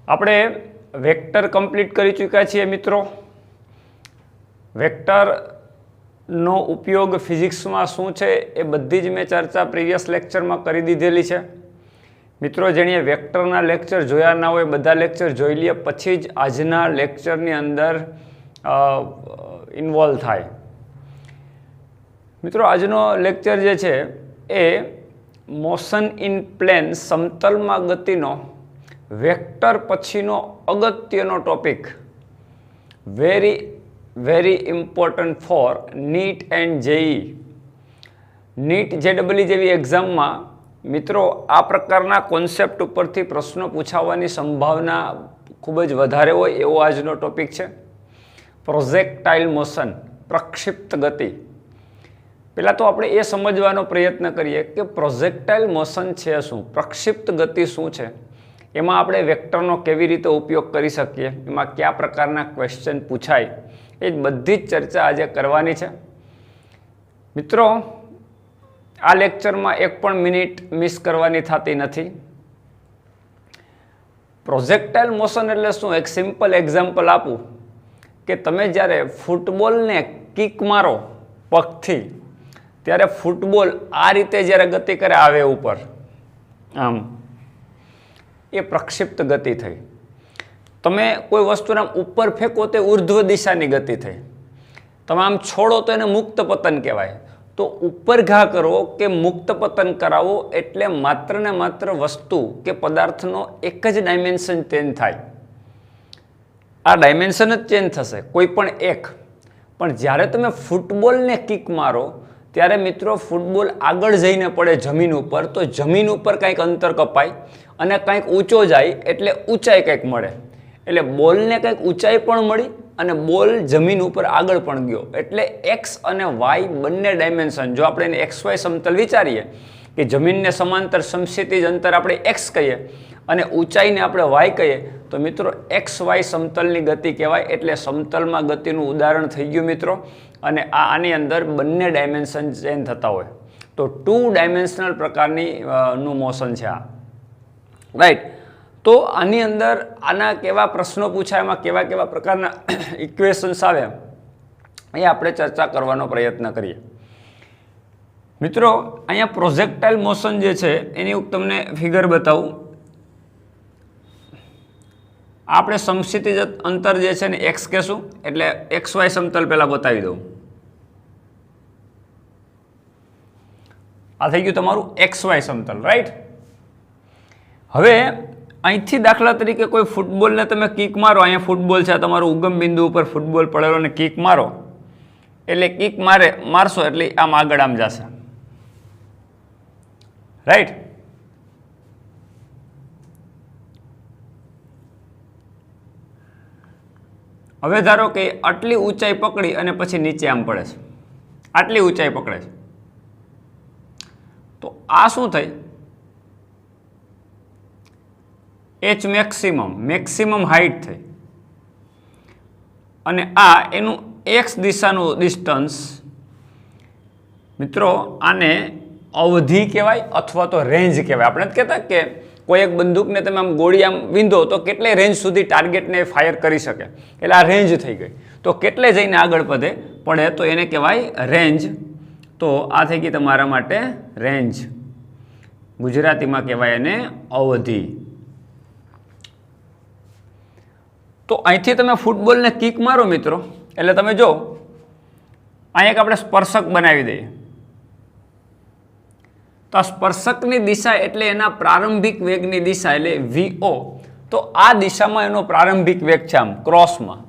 આપણે vector complete કરી ચૂક્યા છીએ મિત્રો। વેક્ટરનો ઉપયોગ ફિઝિક્સમાં શું છે એ બધી જ મેં ચર્ચા પ્રીવિયસ લેક્ચરમાં કરી દીધેલી છે મિત્રો। જેણે વેક્ટરના લેક્ચર જોયા ના હોય બધા લેક્ચર જોઈ લે પછી જ આજના લેક્ચરની અંદર ઇન્વોલ્વ થાય મિત્રો। આજનો લેક્ચર જે છે એ મોશન ઇન પ્લેન સમતલમાં ગતિનો વેક્ટર પછીનો અગત્યનો topic, very important for NEET and JEE. NEET જેડબલઈ જેવી એક્ઝામમાં મિત્રો આ પ્રકારના કોન્સેપ્ટ ઉપરથી પ્રશ્નો પૂછાવાની સંભાવના ખૂબ જ વધારે હોય એવો આજનો ટોપિક છે। પ્રોજેક્ટાઇલ મોશન, પ્રક્ષિપ્ત ગતિ। પહેલાં તો આપણે એ સમજવાનો પ્રયત્ન કરીએ કે પ્રોજેક્ટાઇલ મોશન છે શું, પ્રક્ષિપ્ત ગતિ શું છે, એમાં આપણે વેક્ટરનો કેવી રીતે ઉપયોગ કરી શકીએ, એમાં કયા પ્રકારના ક્વેશ્ચન પૂછાય, એ બધી જ ચર્ચા આજે કરવાની છે મિત્રો। આ લેક્ચરમાં એક પણ મિનિટ મિસ કરવાની થતી નથી। પ્રોજેક્ટાઇલ મોશન એટલે શું, એક સિમ્પલ એક્ઝામ્પલ આપું કે તમે જ્યારે ફૂટબોલને કિક મારો પગથી ત્યારે ફૂટબોલ આ રીતે જ્યારે ગતિ કરે આવે ઉપર આમ, એ પ્રક્ષિપ્ત ગતિ થઈ। તમે કોઈ વસ્તુને આમ ઉપર ફેંકો તે ઉર્ધ્વ દિશાની ગતિ થઈ। તમે આમ છોડો તો એને મુક્ત પતન કહેવાય। તો ઉપર ઘા કરો કે મુક્ત પતન કરાવો એટલે માત્ર ને માત્ર વસ્તુ કે પદાર્થનો એક જ ડાયમેન્શન ચેન્જ થાય। આ ડાયમેન્શન જ ચેન્જ થશે કોઈ પણ એક। પણ જ્યારે તમે ફૂટબોલને કિક મારો ત્યારે મિત્રો ફૂટબોલ આગળ જઈને પડે જમીન ઉપર, તો જમીન ઉપર કંઈક અંતર કપાય અને કંઈક ઊંચો જાય એટલે ઊંચાઈ કંઈક મળે। એટલે બોલને કંઈક ઊંચાઈ પણ મળી અને બોલ જમીન ઉપર આગળ પણ ગયો। એટલે એક્સ અને વાય બંને ડાયમેન્શન, જો આપણે એને એક્સ વાય સમતલ વિચારીએ કે જમીનને સમાંતર સમક્ષિતિજ અંતર આપણે એક્સ કહીએ અને ઊંચાઈને આપણે વાય કહીએ તો મિત્રો એક્સ વાય સમતલની ગતિ કહેવાય। એટલે સમતલમાં ગતિનું ઉદાહરણ થઈ ગયું મિત્રો। અને આની અંદર બંને ડાયમેન્શન ચેન્જ થતા હોય તો 2 ડાયમેન્શનલ પ્રકારની નું મોશન છે આ, રાઈટ। તો આની અંદર આના કેવા પ્રશ્નો પૂછાય, એમાં કેવા કેવા પ્રકારના ઇક્વેશન્સ આવે એ આપણે ચર્ચા કરવાનો પ્રયત્ન કરીએ મિત્રો। અહીંયા પ્રોજેક્ટાઇલ મોશન જે છે એની હું તમને ફિગર બતાવું। આપણે સમક્ષિતિજ અંતર જે છે ને એક્સ કહેશું, એટલે એક્સ વાય સમતલ પહેલાં બતાવી દઉં। આ થઈ ગયું તમારું એક્સ વાય સમતલ, રાઈટ। હવે અહીંથી દાખલા તરીકે કોઈ ફૂટબોલને તમે કિક મારો, અહીંયા ફૂટબોલ છે, તમારું ઉગમ બિંદુ ઉપર ફૂટબોલ પડેલો ને કિક મારો એટલે કિક મારશો એટલે આમ આગળ આમ જશે, રાઈટ। હવે ધારો કે આટલી ઊંચાઈ પકડી અને પછી નીચે આમ પડે છે, આટલી ઊંચાઈ પકડે છે, તો આ શું થઈ, એચ મેક્સિમમ હાઈટ થઈ અને આ એનું એક્સ દિશાનું ડિસ્ટન્સ મિત્રો, આને અવધિ કહેવાય અથવા તો રેન્જ કહેવાય। આપણે જ કહેતા કે કોઈ એક બંદૂકને તમે આમ ગોળી આમ વિંધો તો કેટલે રેન્જ સુધી ટાર્ગેટને ફાયર કરી શકે, એટલે આ રેન્જ થઈ ગઈ। તો કેટલે જઈને આગળ પડે તો એને કહેવાય રેન્જ। તો આ થઈ ગઈ તમારા માટે રેન્જ, ગુજરાતીમાં કહેવાય એને અવધિ। તો અહીંથી તમે ફૂટબોલને કિક મારો મિત્રો એટલે તમે જો અહીંયા એક આપણે સ્પર્શક બનાવી દઈએ તો આ સ્પર્શકની દિશા એટલે એના પ્રારંભિક વેગની દિશા એટલે વીઓ। તો આ દિશામાં એનો પ્રારંભિક વેગ છે આમ ક્રોસમાં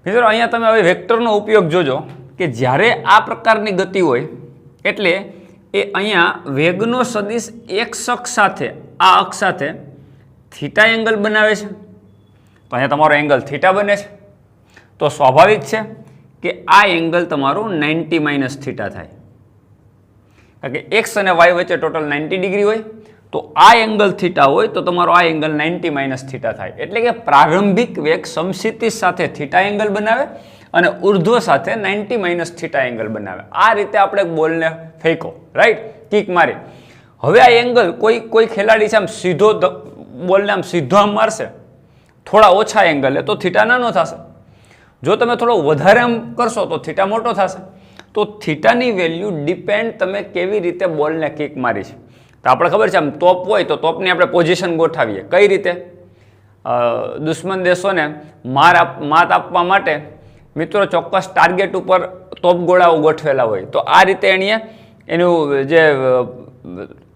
મિત્રો। અહીંયા તમે હવે વેક્ટરનો ઉપયોગ જોજો કે જ્યારે આ પ્રકારની ગતિ હોય એટલે એ અહીંયા વેગનો સદિશ એક્સ અક્ષ સાથે આ અક્ષ સાથે થીટા એંગલ બનાવે છે। તો અહીંયા તમારો એંગલ થીટા બને છે, તો સ્વાભાવિક છે કે આ એંગલ તમારો 90 માઇનસ થીટા થાય, કારણ કે એક્સ અને વાય વચ્ચે ટોટલ 90 ડિગ્રી હોય તો આ એંગલ થીટા હોય તો તમારો આ એંગલ 90 માઇનસ થીટા થાય। એટલે કે પ્રારંભિક વેગ સમક્ષિતિજ સાથે થીટા એંગલ બનાવે અને ઉર્ધ્વ સાથે 90 માઇનસ થીટા એંગલ બનાવે। આ રીતે આપણે બોલને ફેંકો, રાઈટ, કિક મારી। હવે આ એંગલ કોઈ ખેલાડી છે આમ સીધો બોલને આમ સીધો આમ મારશે થોડા ઓછા એંગલે તો થીટા નાનો થશે. જો તમે થોડો વધારે આમ કરશો તો થીટા મોટો થશે. તો થીટાની વેલ્યુ ડિપેન્ડ તમે કેવી રીતે બોલને કિક મારી છે. તો આપણે ખબર છે આમ તોપ હોય તો તોપની આપણે પોઝિશન ગોઠવીએ કઈ રીતે. દુશ્મન દેશોને માત આપવા માટે મિત્રો ચોક્કસ ટાર્ગેટ ઉપર તોપ ગોળાઓ ગોઠવેલા હોય. તો આ રીતે એનું જે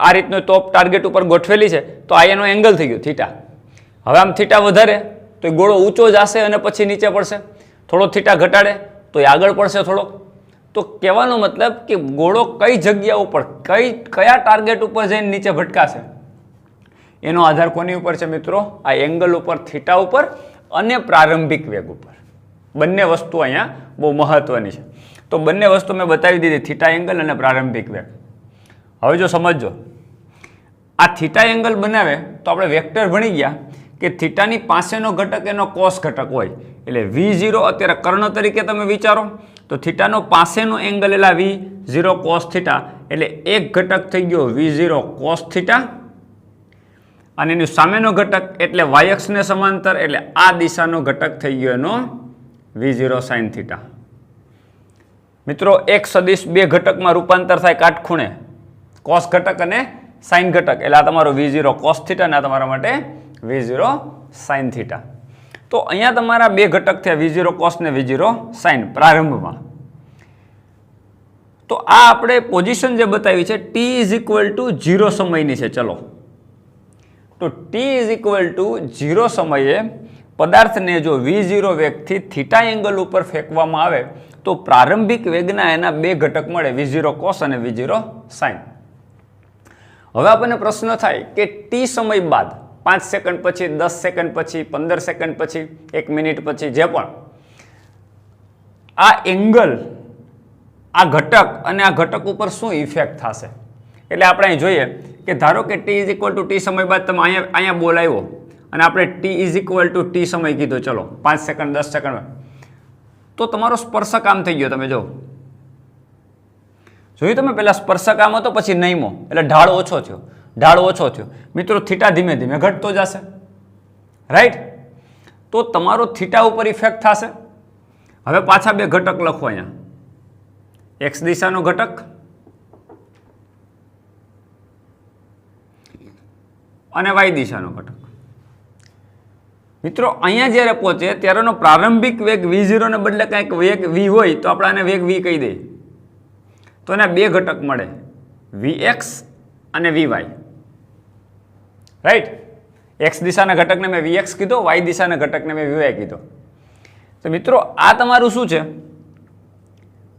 આ રીતનું તોપ ટાર્ગેટ ઉપર ગોઠવેલી છે તો આ એનો એંગલ થઈ ગયો થીટા. હવે આમ થીટા વધારે તો એ ગોળો ઊંચો જશે અને પછી નીચે પડશે. થોડો થીટા ઘટાડે તો એ આગળ પડશે થોડોક. તો કહેવાનો મતલબ કે ગોળો કઈ જગ્યા ઉપર કયા ટાર્ગેટ ઉપર જઈને નીચે ભટકાશે એનો આધાર કોની ઉપર છે મિત્રો? આ એંગલ ઉપર, થીટા ઉપર અને પ્રારંભિક વેગ ઉપર. બંને વસ્તુ અહીંયા બહુ મહત્વની છે. તો બંને વસ્તુ મેં બતાવી દીધી, થીટા એંગલ અને પ્રારંભિક વેગ. હવે જો સમજો, આ થીટા એંગલ બનાવે તો આપણે વેક્ટર ભણી ગયા કે થીટાની પાસેનો ઘટક એનો કોસ ઘટક હોય. એટલે V0 અત્યારે કર્ણ તરીકે તમે વિચારો તો થીટાનો પાસેનો એંગલ એટલે V0 કોસ થીટા, એટલે એક ઘટક થઈ ગયો V0 કોસ થીટા અને એનો સામેનો ઘટક એટલે વાયક્ષ ને સમાંતર એટલે આ દિશાનો ઘટક થઈ ગયો એનો V0 સાઇન થીટા. મિત્રો એક સદિશ બે ઘટકમાં રૂપાંતર થાય કાટખૂણે, કોસ ઘટક અને સાઇન ઘટક, એટલે આ તમારો V0 કોસ થીટા અને આ તમારા માટે V0 સાઇન થીટા. તો અહીંયા તમારા બે ઘટક થયા V0 કોસ ને V0 સાઇન પ્રારંભમાં. તો આ આપણે પોઝિશન જે બતાવી છે t=0 સમયની છે. ચલો, તો t=0 સમયે પદાર્થને જો V0 વેગથી થીટા એંગલ ઉપર ફેંકવામાં આવે તો પ્રારંભિક વેગના એના બે ઘટક મળે, V0 કોસ અને V0 સાઇન. હવે આપણને પ્રશ્ન થાય કે t સમય બાદ 5 સેકન્ડ પછી, 10 સેકન્ડ પછી, 15 સેકન્ડ પછી, 1 મિનિટ પછી, જે પણ આ એંગલ, આ ઘટક અને આ ઘટક ઉપર શું ઇફેક્ટ થશે. એટલે આપણે અહીં જોઈએ કે ધારો કે t સમય બાદ તમે અહીંયા બોલ આવ્યો અને આપણે t સમય કીધો, ચલો 5 સેકન્ડ 10 સેકન્ડ, તો તમારો સ્પર્શક આમ થઈ ગયો. તમે જોયું તમે પહેલા સ્પર્શક આમ હતો પછી નયમો, એટલે ઢાળ ઓછો થયો. મિત્રો થીટા ધીમે ધીમે ઘટતો જશે, રાઈટ. તો તમારો થીટા ઉપર ઇફેક્ટ થશે. હવે પાછા બે ઘટક લખો અહીંયા, એક્સ દિશાનો ઘટક અને વાય દિશાનો ઘટક. મિત્રો અહીંયા જ્યારે પહોંચે ત્યારેનો પ્રારંભિક વેગ V0 ને બદલે કંઈક વેગ V હોય તો આપણે આને વેગ V કહી દઈએ. તો એના બે ઘટક મળે, Vx અને Vy, રાઈટ. એક્સ દિશાના ઘટકને મેં Vx કીધો, વાય દિશાના ઘટકને મેં Vy કીધો. તો મિત્રો આ તમારું શું છે?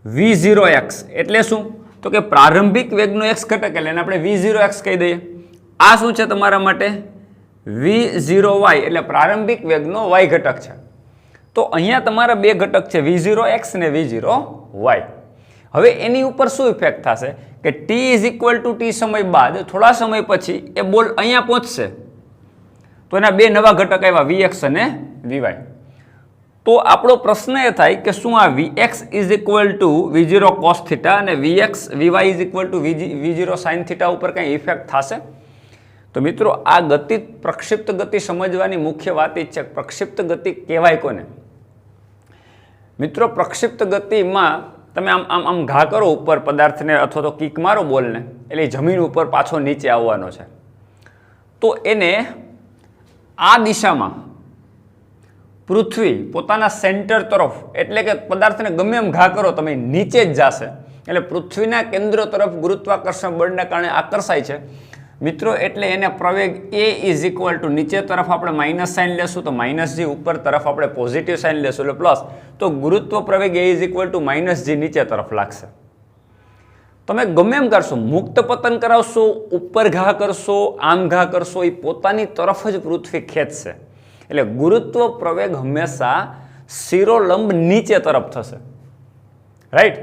V0x એટલે શું? તો કે પ્રારંભિક વેગનો x ઘટક, એટલે એને આપણે V0x કહી દઈએ. આ શું છે તમારા માટે? V0y એટલે પ્રારંભિક વેગનો y ઘટક છે. તો અહીંયા તમારા બે ઘટક છે, V0x ને V0y. હવે એની ઉપર શું ઇફેક્ટ થશે કે t સમય બાદ થોડા સમય પછી એ બોલ અહીંયા પહોંચશે તો એના બે નવા ઘટક આવ્યા, Vx અને Vy. તો આપણો પ્રશ્ન એ થાય કે શું આ Vx V0 cos થીટા અને Vy V0 sin થીટા ઉપર કંઈ ઇફેક્ટ થશે? તો મિત્રો આ ગતિ, પ્રક્ષિપ્ત ગતિ સમજવાની મુખ્ય વાત એ છે. પ્રક્ષિપ્ત ગતિ કહેવાય કોને? મિત્રો પ્રક્ષિપ્ત ગતિમાં તમે આમ ઘા કરો ઉપર પદાર્થને અથવા તો કિક મારો બોલને, એટલે જમીન ઉપર પાછો નીચે આવવાનો છે. તો એને આ દિશામાં પૃથ્વી પોતાના સેન્ટર તરફ, એટલે કે પદાર્થને ગમે એમ ઘા કરો તમે નીચે જ જશે. એટલે પૃથ્વીના કેન્દ્ર તરફ ગુરુત્વાકર્ષણ બળને કારણે આકર્ષાય છે મિત્રો. એટલે એને પ્રવેગ a નીચે તરફ આપણે માઇનસ સાઇન લેશું તો -g, ઉપર તરફ આપણે પોઝિટિવ સાઇન લેશું એટલે પ્લસ. તો ગુરુત્વ પ્રવેગ a -g નીચે તરફ લાગશે. તમે ગમે એમ કરશો, મુક્ત પતન કરાવશો, ઉપર ઘા કરશો, આમ ઘા કરશો, એ પોતાની તરફ જ પૃથ્વી ખેંચશે. એટલે ગુરુત્વ પ્રવેગ હંમેશા શિરોલંબ નીચે તરફ થશે, રાઈટ.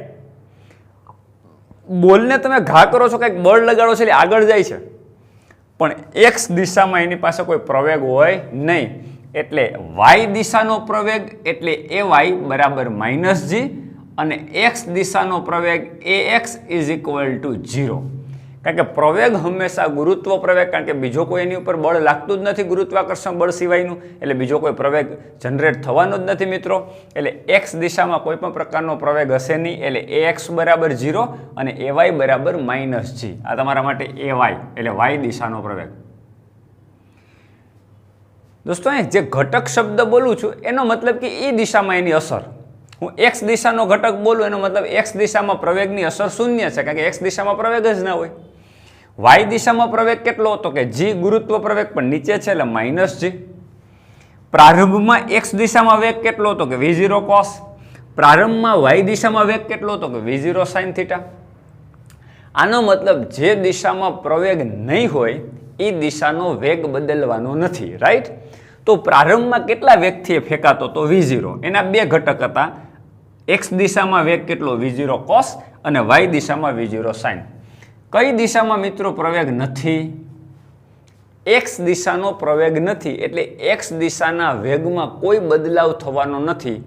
બોલને તમે ઘા કરો છો, કંઈક બળ લગાડો છો એટલે આગળ જાય છે, પણ એક્સ દિશામાં એની પાસે કોઈ પ્રવેગ હોય નહીં. એટલે વાય દિશાનો પ્રવેગ એટલે ay બરાબર -g અને એક્સ દિશાનો પ્રવેગ ax = 0. કારણ કે પ્રવેગ હંમેશા ગુરુત્વ પ્રવેગ, કારણ કે બીજો કોઈ એની ઉપર બળ લાગતું જ નથી ગુરુત્વાકર્ષણ બળ સિવાયનું, એટલે બીજો કોઈ પ્રવેગ જનરેટ થવાનો જ નથી મિત્રો. એટલે એક્સ દિશામાં કોઈ પણ પ્રકારનો પ્રવેગ હશે નહીં. એટલે ax બરાબર 0 અને ay બરાબર -g. આ તમારા માટે ay એટલે y દિશાનો પ્રવેગ. દોસ્તો અહીં જે ઘટક શબ્દ બોલું છું એનો મતલબ કે એ દિશામાં એની અસર. હું એક્સ દિશાનો ઘટક બોલું એનો મતલબ એક્સ દિશામાં પ્રવેગની અસર શૂન્ય છે, કારણ કે એક્સ દિશામાં પ્રવેગ જ ના હોય. વાય દિશામાં પ્રવેગ કેટલો હતો કે g ગુરુત્વ પ્રવેગ પણ નીચે છે એટલે -g. પ્રારંભમાં એક્સ દિશામાં વેગ કેટલો હતો કે v0 cos. પ્રારંભમાં વાય દિશામાં વેગ કેટલો હતો કે v0 sin θ. આનો મતલબ જે દિશામાં પ્રવેગ નહીં હોય એ દિશાનો વેગ બદલવાનો નથી, રાઈટ. તો પ્રારંભમાં કેટલા વેગથી ફેંકાતો તો v0, એના બે ઘટક હતા. એક્સ દિશામાં વેગ કેટલો v0 cos અને વાય દિશામાં v0 sin. કઈ દિશામાં મિત્રો પ્રવેગ નથી? એક્સ દિશાનો પ્રવેગ નથી, એટલે એક્સ દિશાના વેગમાં કોઈ બદલાવ થવાનો નથી.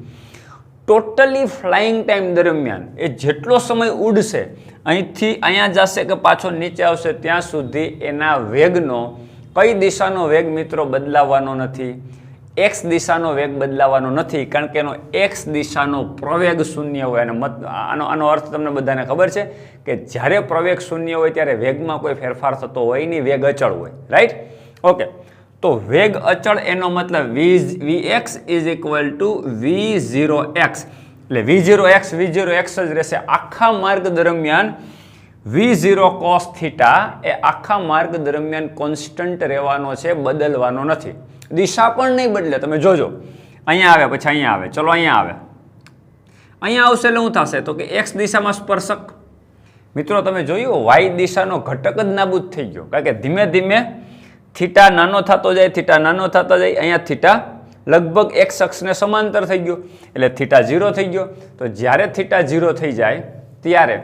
ટોટલી ફ્લાઇંગ ટાઈમ દરમિયાન એ જેટલો સમય ઉડશે, અહીંથી અહીંયા જશે કે પાછો નીચે આવશે, ત્યાં સુધી એના વેગનો કઈ દિશાનો વેગ મિત્રો બદલાવાનો નથી? એક્સ દિશાનો વેગ બદલાવાનો નથી, કારણ કે એનો એક્સ દિશાનો પ્રવેગ શૂન્ય હોય. અને આનો અર્થ તમને બધાને ખબર છે કે જ્યારે પ્રવેગ શૂન્ય હોય ત્યારે વેગમાં કોઈ ફેરફાર થતો હોય નહીં, વેગ અચળ હોય, રાઈટ. ઓકે, તો વેગ અચળ એનો મતલબ vx is equal two v0x. એટલે v0x જ રહેશે આખા માર્ગ દરમિયાન. v0 cos θ એ આખા માર્ગ દરમિયાન કોન્સ્ટન્ટ રહેવાનો છે, બદલવાનો નથી. દિશા પણ નહીં બદલે. તમે જોજો, અહીંયા આવે પછી અહીંયા આવે, ચલો અહીંયા આવે, અહીંયા આવશે એટલે શું થશે તો કે એક્સ દિશામાં સ્પર્શક. મિત્રો તમે જોયું વાય દિશાનો ઘટક જ નાબૂદ થઈ ગયો, કારણ કે ધીમે ધીમે થીટા નાનો થતો જાય, થીટા નાનો થતો જાય. અહીંયા થીટા લગભગ એક્સ અક્ષને સમાંતર થઈ ગયો એટલે થીટા 0 થઈ ગયો. તો જ્યારે થીટા 0 થઈ જાય ત્યારે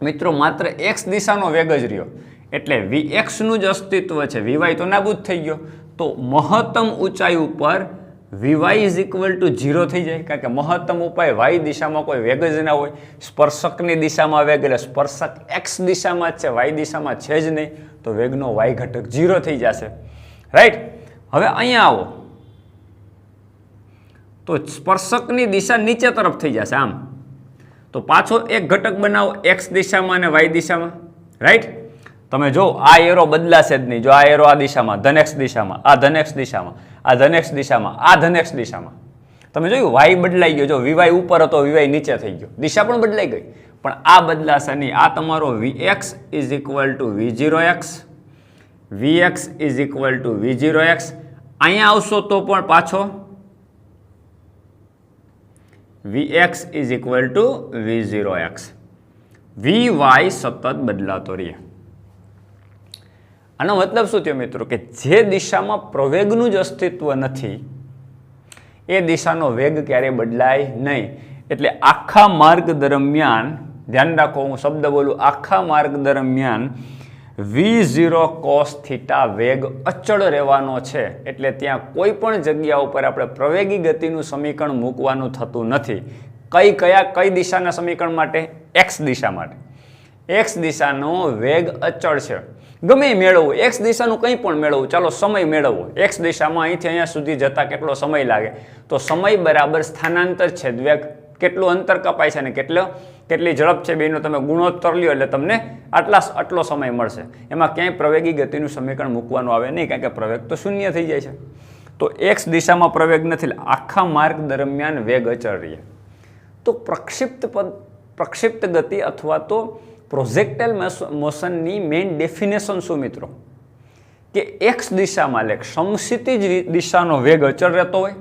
મિત્રો માત્ર એક્સ દિશાનો વેગ જ રહ્યો, એટલે vx નું જ અસ્તિત્વ છે, vy તો નાબૂદ થઈ ગયો. તો મહત્તમ ઊંચાઈ ઉપર vy ઇઝ ઇક્વલ ટુ 0 થઈ જાય, કારણ કે મહત્તમ ઉપાય વાય દિશામાં કોઈ વેગ જ ના હોય. સ્પર્શકની દિશામાં વેગ એટલે સ્પર્શક એક્સ દિશામાં જ છે, વાય દિશામાં છે જ નહીં, તો વેગનો વાય ઘટક 0 થઈ જશે, રાઈટ. હવે અહીંયા આવો તો સ્પર્શકની દિશા નીચે તરફ થઈ જશે આમ. તો પાછો એક ઘટક બનાવો એક્સ દિશામાં અને વાય દિશામાં, રાઈટ. તમે જો આ એરો બદલાશે જ નહીં. જો આ એરો આ દિશામાં ધન એક્સ દિશામાં, આ ધન એક્સ દિશામાં, આ ધન એક્સ દિશામાં, આ ધન એક્સ દિશામાં. તમે જોયું વાય બદલાઈ ગયો. જો વીવાય ઉપર હતો વીવાય નીચે થઈ ગયો, દિશા પણ બદલાઈ ગઈ. પણ આ બદલાશે નહીં. આ તમારો vx is equal two v0x, vx is equal two v0x. અહીંયા આવશો તો પણ પાછો vx is equal two v0x. vy સતત બદલાતો રહે. આનો મતલબ શું થયો મિત્રો કે જે દિશામાં પ્રવેગનું જ અસ્તિત્વ નથી એ દિશાનો વેગ ક્યારેય બદલાય નહીં. એટલે આખા માર્ગ દરમિયાન ધ્યાન રાખો, હું શબ્દ બોલું, આખા માર્ગ દરમિયાન v0 cos θ વેગ અચળ રહેવાનો છે. એટલે ત્યાં કોઈ પણ જગ્યા ઉપર આપણે પ્રવેગી ગતિનું સમીકરણ મૂકવાનું થતું નથી. કઈ દિશાના સમીકરણ માટે? એક્સ દિશા માટે. એક્સ દિશાનો વેગ અચળ છે, ગમે મેળવવું, એક્સ દિશાનું કંઈ પણ મેળવવું. ચાલો સમય મેળવવો, એક્સ દિશામાં અહીંથી અહીંયા સુધી જતા કેટલો સમય લાગે, તો સમય બરાબર સ્થાનાંતર છેદ વેગ, કેટલું અંતર કપાય છે અને કેટલી ઝડપ છે, બેનો તમે ગુણોત્તર લ્યો એટલે તમને આટલો સમય મળશે. એમાં ક્યાંય પ્રવેગી ગતિનું સમીકરણ મૂકવાનું આવે નહીં, કારણ કે પ્રવેગ તો શૂન્ય થઈ જાય છે. તો એક્સ દિશામાં પ્રવેગ નથી, આખા માર્ગ દરમિયાન વેગ અચળ રહે. તો પ્રક્ષિપ્ત ગતિ અથવા તો પ્રોજેક્ટાઇલ મોશનની મેઇન ડેફિનેશન શું મિત્રો? કે એક્સ દિશામાં એટલે સમક્ષિતિજ દિશાનો વેગ અચળ રહેતો હોય,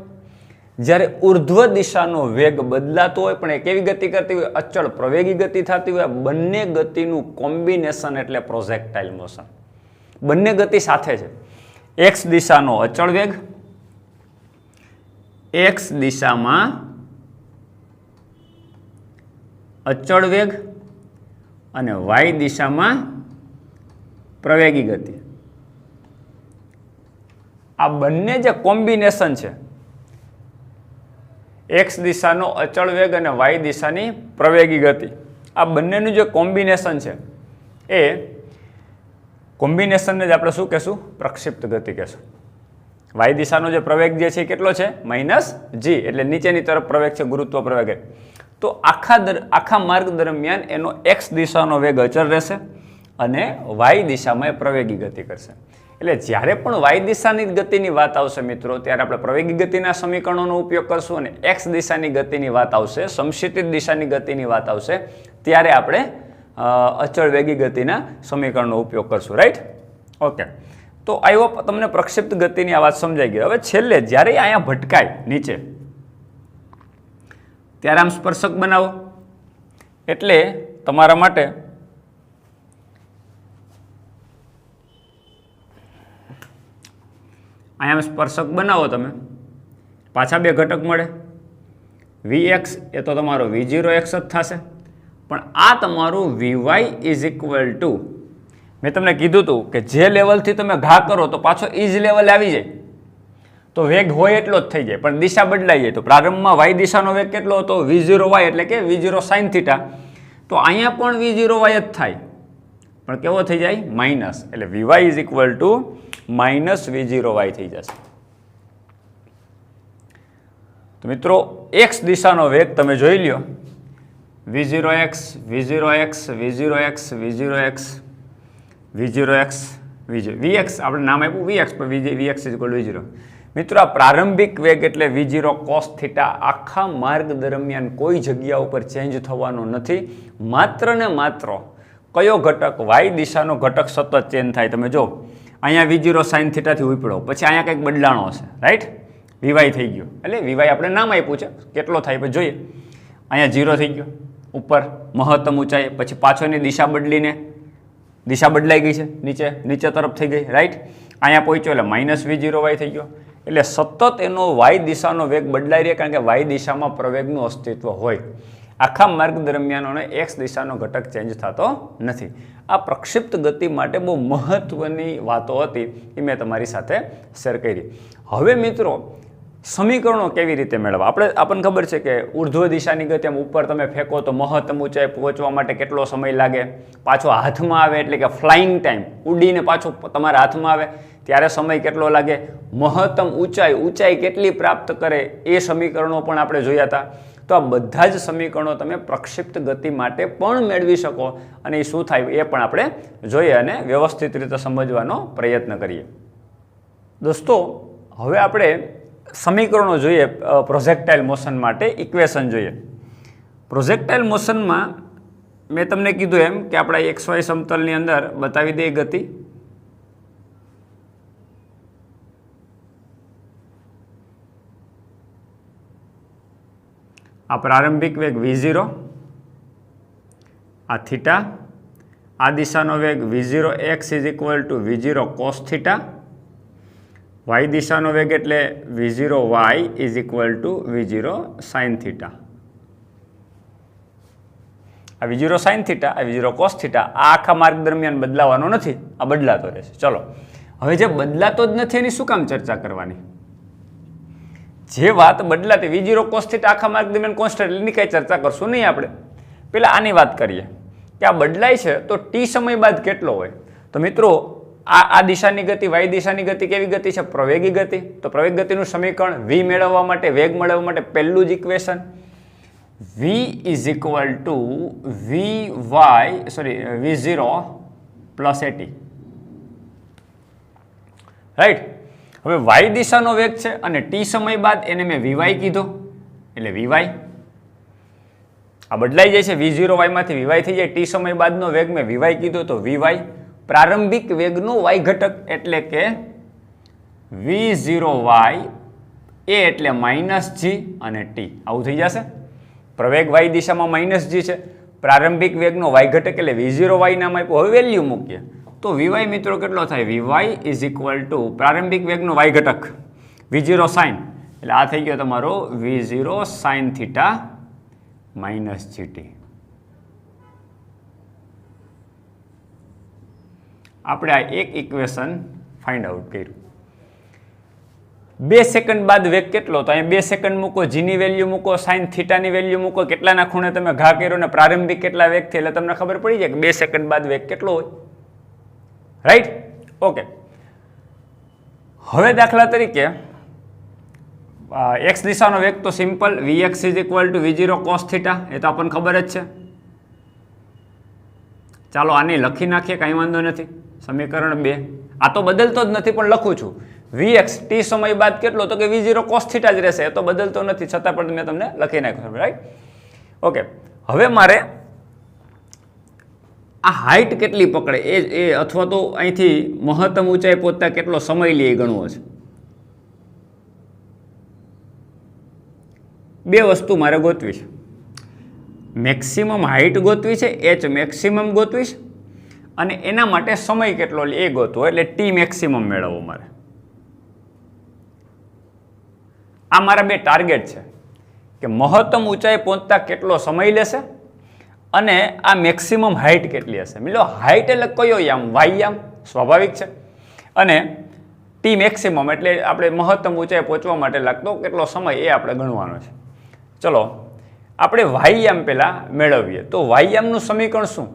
જ્યારે ઉર્ધ્વ દિશાનો વેગ બદલાતો હોય, પણ એ કેવી ગતિ કરતી હોય? અચળ પ્રવેગી ગતિ થતી હોય. બંને ગતિનું કોમ્બિનેશન એટલે પ્રોજેક્ટાઇલ મોશન. બંને ગતિ સાથે છે. એક્સ દિશાનો અચળ વેગ, એક્સ દિશામાં અચળ વેગ અને વાય દિશામાં પ્રવેગી ગતિ. આ બંને જે કોમ્બિનેશન છે, એક્સ દિશાનો અચળ વેગ અને વાય દિશાની પ્રવેગી ગતિ, આ બંનેનું જે કોમ્બિનેશન છે એ કોમ્બિનેશનને જ આપણે શું કહેશું? પ્રક્ષિપ્ત ગતિ કહેશું. વાય દિશાનો જે પ્રવેગ જે છે એ કેટલો છે? -g, એટલે નીચેની તરફ પ્રવેગ છે, ગુરુત્વ પ્રવેગ. તો આખા માર્ગ દરમિયાન એનો x દિશાનો વેગ અચળ રહેશે અને વાય દિશામાં એ પ્રવેગી ગતિ કરશે. એટલે જ્યારે પણ વાય દિશાની ગતિની વાત આવશે મિત્રો, ત્યારે આપણે પ્રવેગી ગતિના સમીકરણોનો ઉપયોગ કરશું, અને એક્સ દિશાની ગતિની વાત આવશે, સમક્ષિતિજ દિશાની ગતિની વાત આવશે, ત્યારે આપણે અચળ વેગી ગતિના સમીકરણનો ઉપયોગ કરશું. રાઈટ? ઓકે. તો આઈ હોપ તમને પ્રક્ષિપ્ત ગતિની આ વાત સમજાઈ ગઈ. હવે છેલ્લે જ્યારે અહીંયા ભટકાય નીચે, ત્યારે આમ સ્પર્શક બનાવો. એટલે તમારા માટે અહીંયા સ્પર્શક બનાવો તમે, પાછા બે ઘટક મળે. Vx એ તો તમારો V0x જ થશે, પણ આ તમારું Vy ઇઝ ઇક્વલ ટુ, મેં તમને કીધું હતું કે જે લેવલથી તમે ઘા કરો તો પાછો એ જ લેવલ આવી જાય, તો વેગ હોય એટલો જ થઈ જાય, પણ દિશા બદલાઈ જાય. તો પ્રારંભમાં વાય દિશાનો વેગ કેટલો હતો? V0y, એટલે કે V0 sin θ. તો અહીંયા પણ V0y જ થાય, પણ કેવો થઈ જાય? માઇનસ. એટલે Vy is equal two minus V0y થઈ જશે. તો મિત્રો x દિશાનો વેગ તમે જોઈ લ્યો, V0x, V0x, V0x, V0x, V0x, Vx આપણે નામ આપ્યું Vx, પણ Vx is equal to V0. મિત્રો આ પ્રારંભિક વેગ એટલે V0 cos θ આખા માર્ગ દરમિયાન કોઈ જગ્યા ઉપર ચેન્જ થવાનો નથી. માત્ર ને માત્ર કયો ઘટક? વાય દિશાનો ઘટક સતત ચેન્જ થાય. તમે જો અહીંયા V0 sin θ થી ઉપડો, પછી અહીંયા કંઈક બદલાણો હશે. રાઈટ? Vy થઈ ગયો, એટલે Vy આપણે નામ આપ્યું છે, કેટલો થાય પછી જોઈએ. અહીંયા 0 થઈ ગયો ઉપર મહત્તમ ઊંચાઈ, પછી પાછળની દિશા બદલીને દિશા બદલાઈ ગઈ છે, નીચે તરફ થઈ ગઈ. રાઈટ? અહીંયા પહોંચ્યો એટલે માઇનસ V0y થઈ ગયો. એટલે સતત એનો વાય દિશાનો વેગ બદલાઈ રહે, કારણ કે વાય દિશામાં પ્રવેગનું અસ્તિત્વ હોય. આખા માર્ગ દરમિયાન એક્સ દિશાનો ઘટક ચેન્જ થતો નથી. આ પ્રક્ષિપ્ત ગતિ માટે બહુ મહત્વની વાતો હતી, એ મેં તમારી સાથે શેર કરી. હવે મિત્રો સમીકરણો કેવી રીતે મેળવવા? આપણને ખબર છે કે ઉર્ધ્વ દિશાની ગતિ આમ ઉપર તમે ફેંકો તો મહત્તમ ઊંચાઈ પહોંચવા માટે કેટલો સમય લાગે, પાછો હાથમાં આવે એટલે કે ફ્લાઇંગ ટાઈમ, ઉડીને પાછો તમારા હાથમાં આવે ત્યારે સમય કેટલો લાગે, મહત્તમ ઊંચાઈ કેટલી પ્રાપ્ત કરે, એ સમીકરણો પણ આપણે જોયા હતા. તો આ બધા જ સમીકરણો તમે પ્રક્ષિપ્ત ગતિ માટે પણ મેળવી શકો, અને એ શું થાય એ પણ આપણે જોઈએ અને વ્યવસ્થિત રીતે સમજવાનો પ્રયત્ન કરીએ. દોસ્તો હવે આપણે સમીકરણો જોઈએ પ્રોજેક્ટાઇલ મોશન માટે, ઇક્વેશન જોઈએ. પ્રોજેક્ટાઇલ મોશનમાં મેં તમને કીધું એમ કે આપણા XY સમતલની અંદર બતાવી દઈએ ગતિ. આ પ્રારંભિક વેગ V0, આ થીટા, આ દિશાનો વેગ V0x is equal to V0 cos θ, Y દિશાનો વેગ એટલે V0y is equal to V0 sin θ. આ V0 sin θ, આ V0 cos θ, આ આખા માર્ગ દરમિયાન બદલાવાનો નથી, આ બદલાતો રહેશે. ચલો હવે જે બદલાતો જ નથી એની શું કામ ચર્ચા કરવાની? જે વાત બદલાતી V0 cos θ આખા માર્ગ દરમિયાન કોન્સ્ટન્ટ, એની કઈ ચર્ચા કરશું નહીં આપણે. પેલા આની વાત કરીએ કે આ બદલાય છે તો t સમય બાદ કેટલો હોય. તો મિત્રો આ દિશાની ગતિ, વાય દિશાની ગતિ કેવી ગતિ છે? પ્રવેગી ગતિ. તો પ્રવેગ ગતિનું સમીકરણ v મેળવવા માટે, વેગ મેળવવા માટે પહેલું જ equation v is equal to V0 plus at. Right? હવે વાય દિશાનો વેગ છે અને t સમય બાદ એને મેં Vy કીધો, એટલે Vy આ બદલાઈ જાય છે, V0y માંથી Vy થઈ જાય. t સમય બાદનો વેગ મેં Vy કીધો, તો Vy પ્રારંભિક વેગનો y ઘટક એટલે કે V0y, એ એટલે -g અને t આવું થઈ જશે. પ્રવેગ y દિશામાં -g છે, પ્રારંભિક વેગનો y ઘટક એટલે V0y નામ આપ્યું. હવે વેલ્યુ મૂકીએ તો Vy મિત્રો કેટલો થાય? Vy ઇઝ ઇક્વલ ટુ પ્રારંભિક વેગનો y ઘટક V0 sin, એટલે આ થઈ ગયો તમારો V0 sin θ -gt. આપણે આ એક ઇક્વેશન ફાઇન્ડ આઉટ કર્યું. 2 સેકન્ડ બાદ વેગ કેટલો? તો અહીંયા 2 સેકન્ડ મૂકો, જીની વેલ્યુ મૂકો, સાઇન થીટાની વેલ્યુ મૂકો, કેટલાના ખૂણે તમે ઘા કર્યો ને પ્રારંભિક કેટલા વેગથી, એટલે તમને ખબર પડી જાય કે 2 સેકન્ડ બાદ વેગ કેટલો હોય. રાઈટ? ઓકે, હવે દાખલા તરીકે એક્સ દિશાનો વેગ તો simple vx is equal to v0 cos theta, એ તો આપણને ખબર જ છે. ચાલો આને લખી નાખીએ, કાંઈ વાંધો નથી. સમીકરણ 2 આ તો બદલતો જ નથી પણ લખું છું. vx t સમય બાદ કેટલો, તો કે v0 cos થીટા જ રહેશે, એ તો બદલતો નથી, છતાં પણ મેં તમને લખી નાખ્યું. રાઈટ? ઓકે, હવે મારે આ હાઈટ કેટલી પકડે એ અથવા તો અહીંથી મહત્તમ ઊંચાઈ પહોંચતા કેટલો સમય લે એ ગણવો છે. બે વસ્તુ મારે ગોતવી છે. મેક્સિમમ હાઈટ ગોતવી છે, એચ મેક્સિમમ ગોતવીશ, અને એના માટે સમય કેટલો લે એ ગોતવો, એટલે ટી મેક્સિમમ મેળવવો મારે. આ મારા બે ટાર્ગેટ છે કે મહત્તમ ઊંચાઈ પહોંચતા કેટલો સમય લેશે અને આ મેક્સિમમ હાઈટ કેટલી હશે. મિલો હાઈટ એટલે કયો યામ? વાય યામ, સ્વાભાવિક છે. અને ટી મેક્સિમમ એટલે આપણે મહત્તમ ઊંચાઈ પહોંચવા માટે લાગતો કેટલો સમય એ આપણે ગણવાનો છે. ચલો આપણે વાયયામ પહેલાં મેળવીએ. તો વાયયામનું સમીકરણ શું?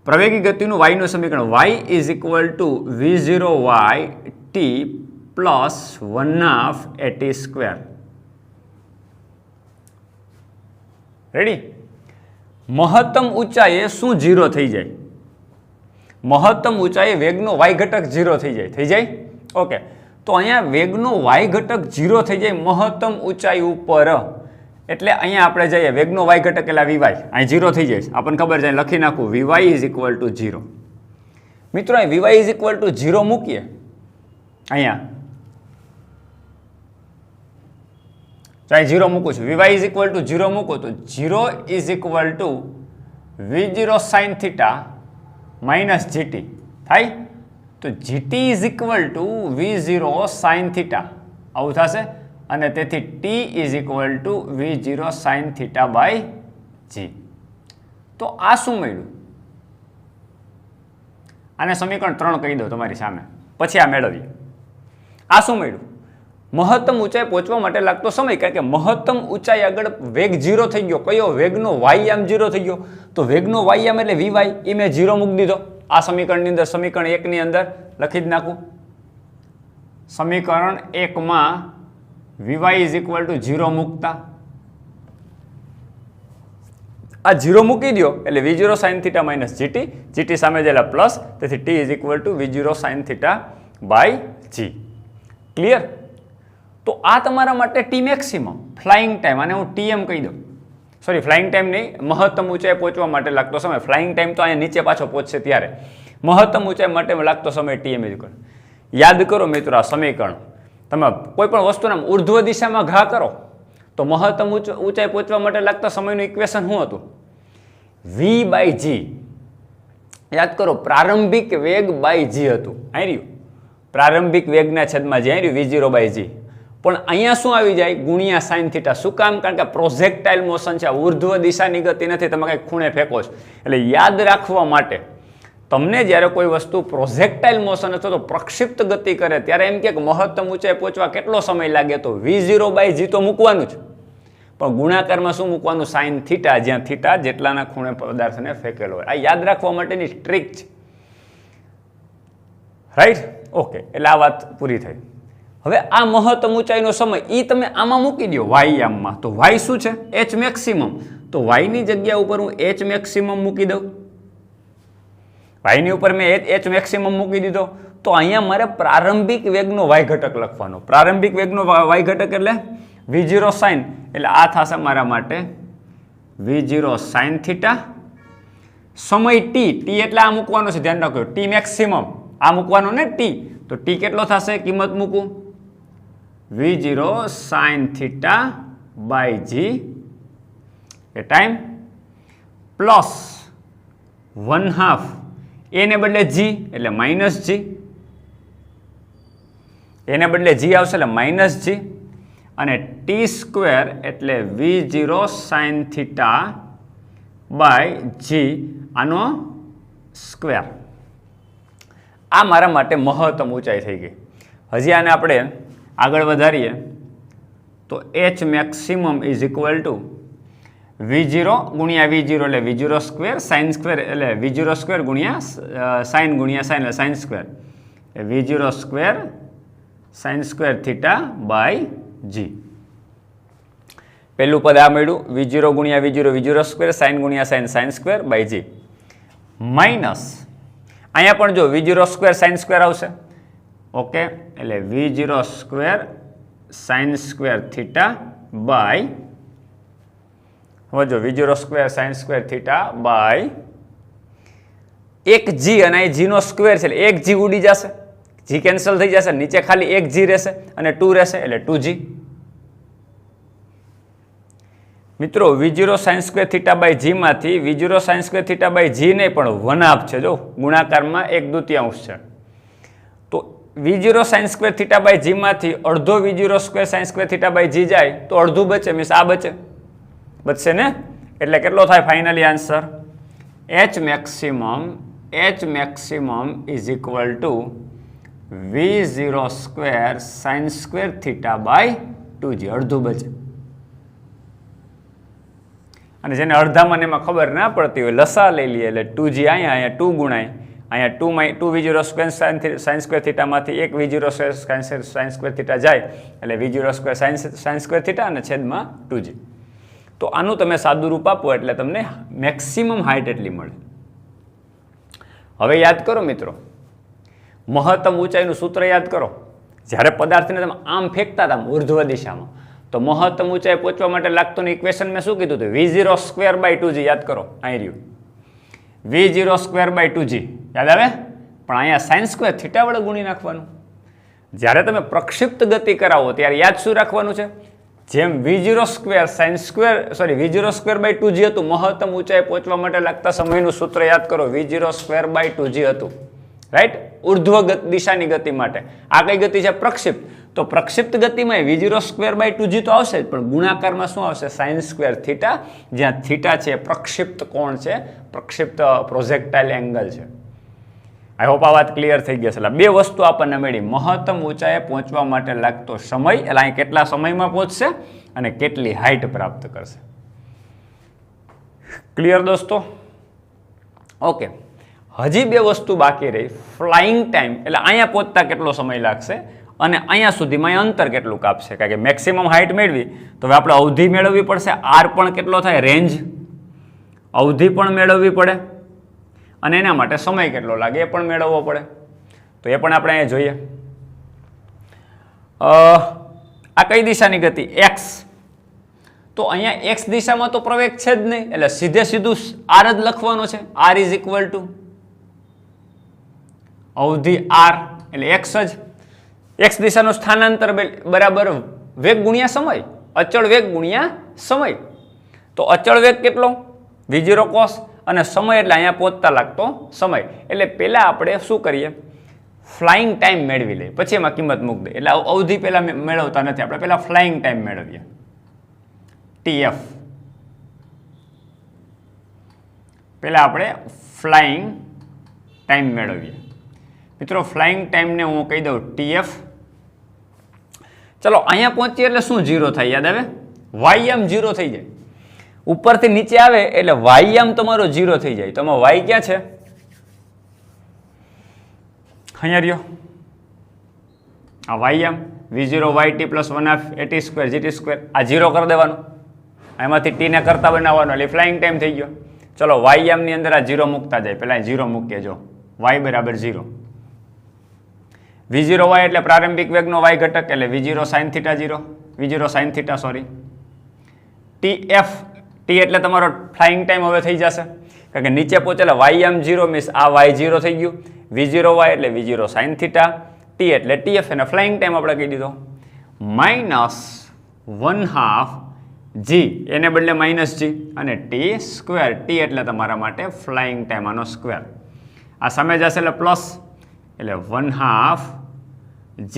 પ્રવેગી ગતિનું વાયનું સમીકરણ y is equal two v0y t plus 1/2 at square. Ready? મહત્તમ ઊંચાઈએ શું 0 થઈ જાય? મહત્તમ ઊંચાઈએ વેગનો y ઘટક 0 થઈ જાય. થઈ જાય? ઓકે, તો અહીંયા વેગનો y ઘટક 0 થઈ જાય મહત્તમ ઊંચાઈ ઉપર, એટલે અહીંયા આપણે જઈએ વેગનો y ઘટક એટલે vy અહીં 0 થઈ જાય. આપણને ખબર છે, લખી નાખું vy ઇઝ ઇક્વલ ટુ 0. મિત્રો અહીં vy ઇઝ ઇક્વલ ટુ 0 મૂકીએ, અહીંયા અહીં 0 મૂકું છું, vy ઇઝ ઇક્વલ ટુ 0 મૂકું તો 0 is equal to v0 sin theta minus gt થાય. તો gt is equal to v0 sin theta આવું થશે, અને તેથી t is equal to v0 sin theta by g. તો આ શું મળ્યું? આને સમીકરણ 3 કહી દો તમારી સામે, પછી આ મેળવીએ. આ શું મળ્યું? મહત્તમ ઊંચાઈ પહોંચવા માટે લાગતો સમય, કારણ કે મહત્તમ ઊંચાઈ આગળ વેગ 0 થઈ ગયો. કયો? વેગનો વાયયામ 0 થઈ ગયો. તો વેગનો વાયયામ એટલે vy, એ મેં 0 મૂકી દીધો આ સમીકરણની અંદર. સમીકરણ 1 ની અંદર લખી જ નાખું. સમીકરણ 1 માં vy ઇઝ ઇક્વલ ટુ 0 મૂકતા આ 0 મૂકી દો એટલે v0 sin theta minus gt સામે જેલા પ્લસ, તેથી t is equal to v0 sin theta by g. Clear? તો આ તમારા માટે ટી મેક્સિમમ ફ્લાઇંગ ટાઈમ, અને હું ટીએમ કહી દઉં. સોરી, ફ્લાઇંગ ટાઈમ નહીં, મહત્તમ ઊંચાઈ પહોંચવા માટે લાગતો સમય. ફ્લાઇંગ ટાઈમ તો અહીંયા નીચે પાછો પહોંચશે ત્યારે. મહત્તમ ઊંચાઈ માટે લાગતો સમય ટીએમ ઇઝ ઇક્વલ. યાદ કરો મિત્રો આ સમીકરણ. તમે કોઈ પણ વસ્તુના ઉર્ધ્વ દિશામાં ઘા કરો તો મહત્તમ ઊંચાઈ પહોંચવા માટે લાગતા સમયનું ઇક્વેશન શું હતું? v by g. યાદ કરો, પ્રારંભિક વેગ બાય g હતું. અહીં રહ્યું પ્રારંભિક વેગના છેદમાં જે અહીં રહ્યું v0 બાય g. પણ અહીંયા શું આવી જાય? ગુણ્યા સાઇન થીટા. શું કામ? કારણ કે પ્રોજેક્ટાઇલ મોશન છે, ઉર્ધ્વ દિશાની ગતિ નથી, તમે કંઈક ખૂણે ફેંકો છો. એટલે યાદ રાખવા માટે તમને જ્યારે કોઈ વસ્તુ પ્રોજેક્ટાઇલ મોશન અથવા તો પ્રક્ષિપ્ત ગતિ કરે ત્યારે એમ કે મહત્તમ ઊંચાઈ પહોંચવા કેટલો સમય લાગે? તો v0 બાય g તો મૂકવાનું જ, પણ ગુણાકારમાં શું મૂકવાનું? સાઇન થીટા, જ્યાં થીટા જેટલાના ખૂણે પદાર્થને ફેંકેલો હોય. આ યાદ રાખવા માટેની ટ્રીક છે. રાઈટ? ઓકે, એટલે આ વાત પૂરી થઈ. હવે આ મહત્તમ ઊંચાઈનો સમય એ તમે આમાં મૂકી દો વાયયામમાં. તો વાય શું છે? H maximum. તો વાયની જગ્યા ઉપર હું એચ મેક્સિમમ મૂકી દઉં. વાયની ઉપર મેં એચ મેક્સિમમ મૂકી દીધો. તો અહીંયા મારે પ્રારંભિક વેગનો વાય ઘટક લખવાનો. પ્રારંભિક વેગનો વાય ઘટક એટલે v0 sin, એટલે આ થશે મારા માટે v0 sin થીટા. સમય t, t એટલે આ મૂકવાનો છે, ધ્યાન રાખો. t મેક્સિમમ આ મૂકવાનો ને t. તો t કેટલો થશે? કિંમત મૂકું v0 sin theta by g એ ટાઈમ પ્લસ 1/2 એને બદલે g એટલે માઇનસ g, એને બદલે g આવશે એટલે માઇનસ g, અને t સ્ક્વેર એટલે v0 sin theta by g આનો સ્ક્વેર. આ મારા માટે મહત્તમ ઊંચાઈ થઈ ગઈ. હજી આને આપણે આગળ વધારીએ તો h maximum is equal to V0 ગુણ્યા V0 એટલે V0 સ્ક્વેર, સાઇન સ્ક્વેર એટલે V0 સ્ક્વેર ગુણ્યા સાઇન એટલે sine square, V0 square sine square theta by G. પહેલું પદ આ મળ્યું, V0 ગુણ્યા V0 સ્ક્વેર, સાઇન ગુણ્યા sine square by G. Minus અહીંયા પણ જો V0 સ્ક્વેર સાઇન સ્ક્વેર આવશે. ઓકે, એટલે V0 square sine square theta by, હવે જો V0 square sine square theta by એક G, અને અહીં G નો સ્ક્વેર છે એટલે એક G ઉડી જશે, G કેન્સલ થઈ જશે, નીચે ખાલી એક G રહેશે અને 2 રહેશે એટલે 2G. મિત્રો V0 sine square theta by G માંથી V0 sine square theta by G નહીં પણ 1/2 છે, જો ગુણાકારમાં 1/2 છે. તો V0 sine square theta by G માંથી અડધો V0 square sine square theta by G જાય તો અડધું બચે, મીન્સ આ બચશે ને. એટલે કેટલો થાય finally answer? H maximum is equal to V0 square sine square theta by 2G, અડધું બચે. અને જેને અડધામાં એમાં ખબર ના પડતી હોય લસા લઈ લઈએ એટલે 2G અહીંયા 2 ગુણાય, અહીંયા 2 V0 સ્ક્વેર સાઇન સ્ક્વેર થીટામાંથી એક V0 square sine square theta જાય એટલે V0 square sine square theta અને છેદમાં 2G. તો આનું તમે સાદું રૂપ આપો એટલે તમને મેક્સિમમ હાઇટ એટલી મળે. હવે યાદ કરો મિત્રો, મહત્તમ ઊંચાઈનું સૂત્ર યાદ કરો. જ્યારે પદાર્થને તમે આમ ફેંકતા હતા ઉર્ધ્વ દિશામાં, તો મહત્તમ ઊંચાઈ પહોંચવા માટે લાગતું ઇક્વેશન મેં શું કીધું હતું? V0 square by 2G. યાદ કરો, અહીં રહ્યું V0 સ્ક્વેર બાય 2G, યાદ આવે? પણ અહીંયા સાઇન સ્ક્વેર થીટા વડે ગુણી નાખવાનું. જ્યારે તમે પ્રક્ષિપ્ત ગતિ કરાવો ત્યારે યાદ શું રાખવાનું છે? જેમ V0 square sine square V0 square by 2G હતું, મહત્તમ ઊંચાઈ પહોંચવા માટે લાગતા સમયનું સૂત્ર યાદ કરો, V0 સ્ક્વેર બાય 2G હતું, રાઈટ? ઉર્ધ્વ દિશાની ગતિ માટે. આ કઈ ગતિ છે? પ્રક્ષિપ્ત. તો પ્રક્ષિપ્ત ગતિમાં V0 સ્ક્વેર બાય 2G તો આવશે જ, પણ ગુણાકારમાં શું આવશે? સાઇન સ્ક્વેર થીટા, જ્યાં થીટા છે પ્રક્ષિપ્ત કોણ છે, પ્રક્ષિપ્ત પ્રોજેક્ટાઇલ એંગલ છે. આઈ હોપ આ વાત ક્લિયર થઈ ગઈ છે. એટલે બે વસ્તુ આપણને મળી, મહત્તમ ઊંચાઈએ પહોંચવા માટે લાગતો સમય, એટલે અહીં કેટલા સમયમાં પહોંચશે અને કેટલી હાઇટ પ્રાપ્ત કરશે. ક્લિયર દોસ્તો? ઓકે, હજી બે વસ્તુ બાકી રહી. ફ્લાઇંગ ટાઈમ, એટલે અહીંયા પહોંચતા કેટલો સમય લાગશે અને અહીંયા સુધીમાં અંતર કેટલું કાપશે. કારણ કે મેક્સિમમ હાઇટ મેળવી તો હવે આપણે અવધિ મેળવવી પડશે. R પણ કેટલો થાય? રેન્જ, અવધિ પણ મેળવવી પડે અને એના માટે સમય કેટલો લાગે એ પણ મેળવવો પડે. તો એ પણ આપણે અહીંયા જોઈએ. આ કઈ દિશાની ગતિ? X. તો અહીંયા X દિશામાં તો પ્રવેગ છે જ નહીં, એટલે સીધું R જ લખવાનો છે. R ઇઝ ઇક્વલ ટુ અવધિ R એટલે X જ. X દિશાનું સ્થાનાંતર બરાબર વેગ ગુણ્યા સમય, અચળ વેગ ગુણ્યા સમય. તો અચળ વેગ કેટલો? V0 cos, અને સમય એટલે અહીંયા પહોંચતા લાગતો સમય. એટલે પહેલા આપણે શું કરીએ? ફ્લાઇંગ ટાઈમ મેળવી લઈએ, પછી એમાં કિંમત મૂકી દઈએ. એટલે અવધિ પહેલા મેળવતા નથી આપણે, પહેલા ફ્લાઇંગ ટાઈમ મેળવીએ, TF. પહેલા આપણે ફ્લાઇંગ ટાઈમ મેળવીએ. મિત્રો ફ્લાઇંગ ટાઈમને હું કહી દઉં TF. ચલો અહીંયા પહોંચીએ એટલે શું 0 થાય? યાદ આવે? વાયમ 0 થઈ જાય. ઉપરથી નીચે આવે એટલે વાયમ તમારો 0 થઈ જાય. તો આમાં વાય ક્યાં છે? અહીંયા રહ્યો આ વાયમ. V0 YT plus 1/2 AT square GT square, આ 0 કરી દેવાનું, એમાંથી T ને કરતા બનાવવાનો એટલે ફ્લાઇંગ ટાઈમ થઈ ગયો. ચલો વાયમ ની અંદર આ 0 મૂકતા જાય, પહેલા 0 મૂકીએ. જો y બરાબર 0, V0 y એટલે પ્રારંભિક વેગનો y ઘટક એટલે V0 sin θ 0, V0 sin θ sorry. TF, T એટલે તમારો ફ્લાઇંગ ટાઈમ હવે થઈ જશે, કારણ કે નીચે પહોંચેલા ym 0 મીન્સ આ y 0 થઈ ગયું. V0 y એટલે V0 sin θ, T એટલે TF, અને ફ્લાઇંગ ટાઈમ આપણે કહી દીધો માઇનસ 1/2 G, એને બદલે માઇનસ G, અને T સ્ક્વેર. T એટલે તમારા માટે ફ્લાઇંગ ટાઈમ, આનો સ્ક્વેર. આ સામે જશે એટલે પ્લસ, એટલે 1/2 G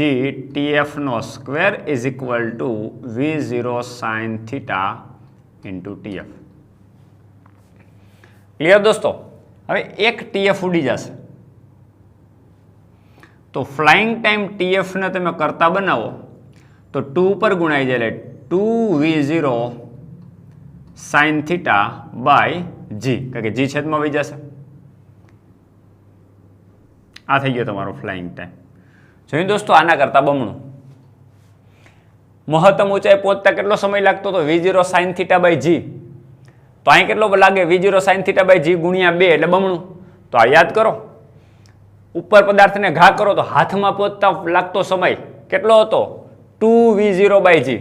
TF નો square is equal to V0 sin θ into TF. Clear દોસ્તો? હવે એક TF ઉડી જશે તો ફ્લાઇંગ ટાઈમ TF ને તમે કરતા બનાવો તો 2 પર ગુણાઈ જાય એટલે 2V0 સાઇન થીટા બાય જી, કારણ કે જી છેદમાં વહી જશે. આ થઈ ગયો તમારો ફ્લાઇંગ ટાઈમ. જોયું દોસ્તો, આના કરતાં બમણું. મહત્તમ ઊંચાઈ પહોંચતા કેટલો સમય લાગતો હતો? V0 સાઇન થીટા બાય જી. તો અહીં કેટલો લાગે? V0 સાઇન થીટા બાય જી ગુણ્યા 2 એટલે બમણું. તો આ યાદ કરો. ઉપર પદાર્થને ઘા કરો તો હાથમાં પહોંચતા લાગતો સમય કેટલો હતો? 2V0 બાય જી.